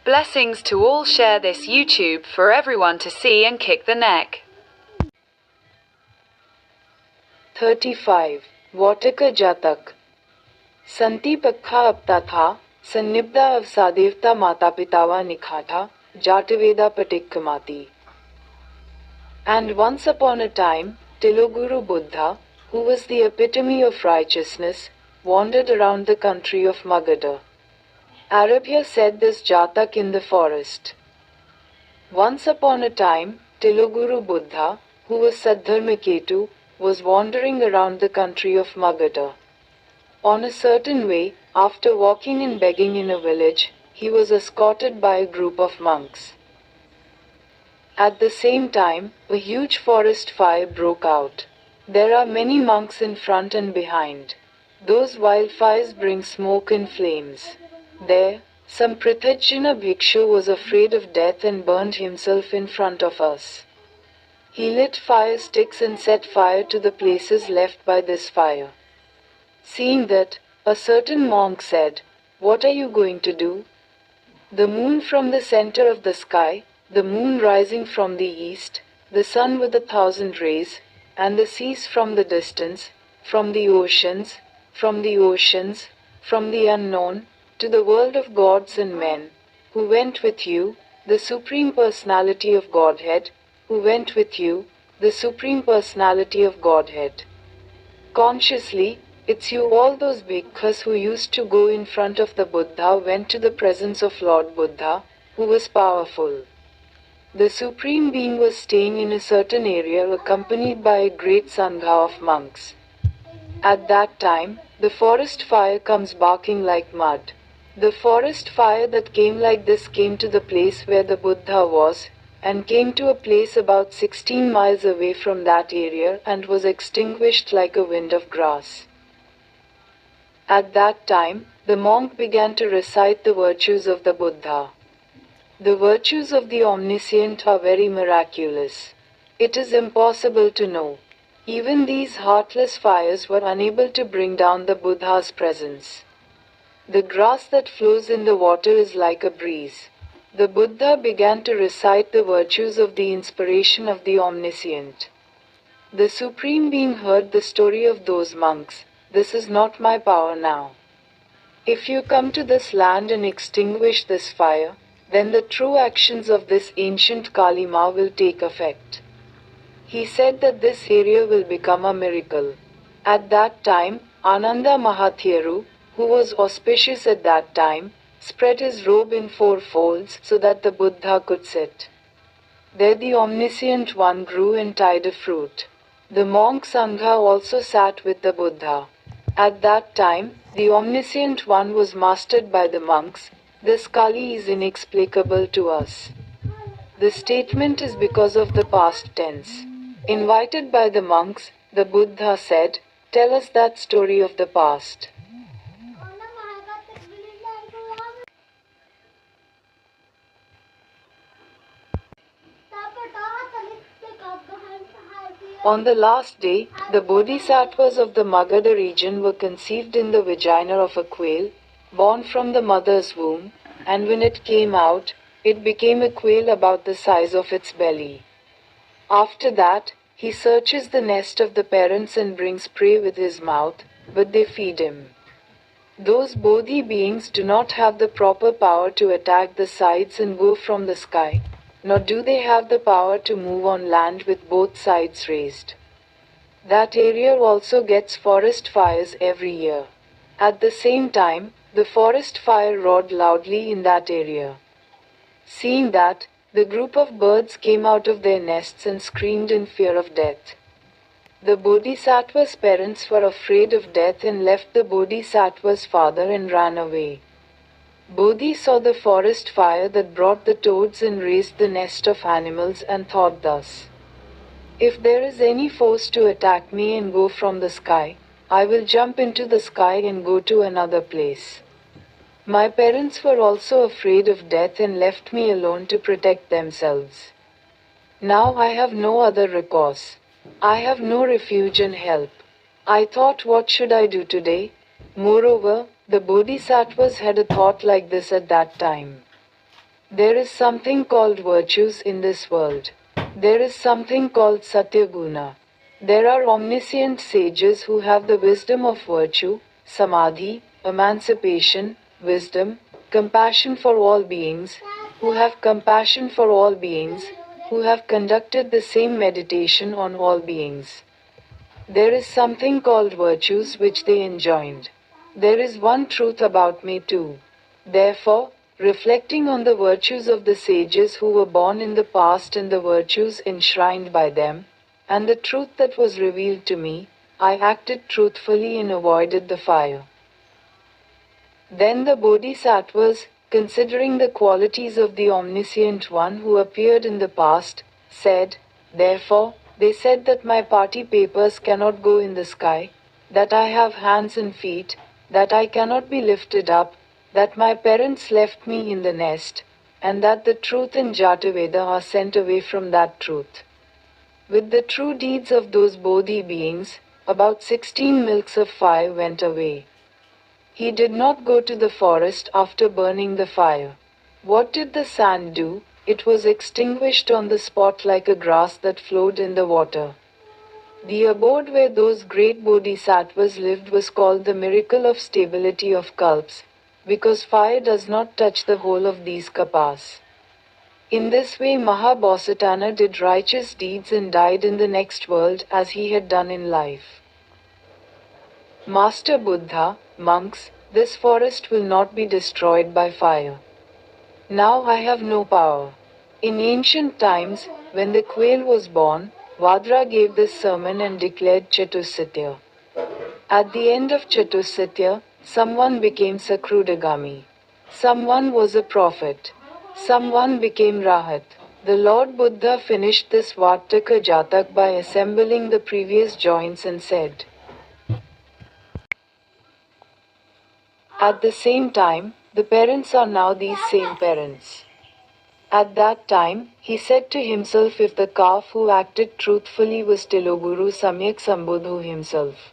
Blessings to all. Share this YouTube for everyone to see and kick the neck. 35. Vatika Jatak. संति पक्खा अपता था, सन्निब्धा अवसादेवता माता पितावा निखाठा, जाटवेदा patikkamati. And once upon a time, Tiloguru Buddha, who was the epitome of righteousness, wandered around the country of Magadha. Arabhya said this Jatak in the forest. Once upon a time, Tiloguru Buddha, who was Saddharmaketu, was wandering around the country of Magadha. On a certain way, after walking and begging in a village, he was escorted by a group of monks. At the same time, a huge forest fire broke out. There are many monks in front and behind. Those wildfires bring smoke and flames. There, some Prithajjana Bhikshu was afraid of death and burned himself in front of us. He lit fire sticks and set fire to the places left by this fire. Seeing that, a certain monk said, "What are you going to do?" The moon from the center of the sky, the moon rising from the east, the sun with 1,000 rays, and the seas from the distance, from the oceans, from the oceans, from the unknown, to the world of gods and men, who went with you, the Supreme Personality of Godhead, who went with you, the Supreme Personality of Godhead. Consciously, it's you. All those bhikkhus who used to go in front of the Buddha went to the presence of Lord Buddha, who was powerful. The Supreme Being was staying in a certain area accompanied by a great sangha of monks. At that time, the forest fire comes barking like mud. The forest fire that came like this came to the place where the Buddha was, and came to a place about 16 miles away from that area and was extinguished like a wind of grass. At that time, the monk began to recite the virtues of the Buddha. The virtues of the Omniscient are very miraculous. It is impossible to know. Even these heartless fires were unable to bring down the Buddha's presence. The grass that flows in the water is like a breeze. The Buddha began to recite the virtues of the inspiration of the Omniscient. The Supreme Being heard the story of those monks. This is not my power now. If you come to this land and extinguish this fire, then the true actions of this ancient Kali Ma will take effect. He said that this area will become a miracle. At that time, Ananda Mahathyaru, who was auspicious at that time, spread his robe in 4 folds so that the Buddha could sit. There the Omniscient One grew and tied a fruit. The monk Sangha also sat with the Buddha. At that time, the Omniscient One was mastered by the monks. This Kali is inexplicable to us. The statement is because of the past tense. Invited by the monks, the Buddha said, "Tell us that story of the past." On the last day, the bodhisattvas of the Magadha region were conceived in the vagina of a quail, born from the mother's womb, and when it came out, it became a quail about the size of its belly. After that, he searches the nest of the parents and brings prey with his mouth, but they feed him. Those bodhi beings do not have the proper power to attack the sides and go from the sky, nor do they have the power to move on land with both sides raised. That area also gets forest fires every year. At the same time, the forest fire roared loudly in that area. Seeing that, the group of birds came out of their nests and screamed in fear of death. The bodhisattva's parents were afraid of death and left the bodhisattva's father and ran away. Bodhi saw the forest fire that brought the toads and raised the nest of animals and thought thus: "If there is any force to attack me and go from the sky, I will jump into the sky and go to another place." My parents were also afraid of death and left me alone to protect themselves. Now I have no other recourse. I have no refuge and help. I thought, what should I do today? Moreover, the bodhisattvas had a thought like this at that time. There is something called virtues in this world. There is something called Satyaguna. There are omniscient sages who have the wisdom of virtue, samadhi, emancipation, wisdom, compassion for all beings, who have compassion for all beings, who have conducted the same meditation on all beings. There is something called virtues which they enjoined. There is one truth about me too. Therefore, reflecting on the virtues of the sages who were born in the past and the virtues enshrined by them, and the truth that was revealed to me, I acted truthfully and avoided the fire. Then the Bodhisattvas, considering the qualities of the Omniscient One who appeared in the past, said, therefore, they said that my party papers cannot go in the sky, that I have hands and feet, that I cannot be lifted up, that my parents left me in the nest, and that the truth and Jataveda are sent away from that truth. With the true deeds of those Bodhi beings, about 16 milks of fire went away. He did not go to the forest after burning the fire. What did the sand do? It was extinguished on the spot like a grass that flowed in the water. The abode where those great bodhisattvas lived was called the miracle of stability of kalps, because fire does not touch the whole of these kapas. In this way Mahabosatana did righteous deeds and died in the next world as he had done in life. Master Buddha, monks, this forest will not be destroyed by fire. Now I have no power. In ancient times, when the quail was born, Vadra gave this sermon and declared Chatursatya. At the end of Chatursatya, someone became Sakrudagami. Someone was a prophet. Someone became Rahat. The Lord Buddha finished this Vartaka Jatak by assembling the previous joints and said, at the same time, the parents are now these same parents. At that time, he said to himself, if the calf who acted truthfully was Tiloguru Samyak Sambodhu himself.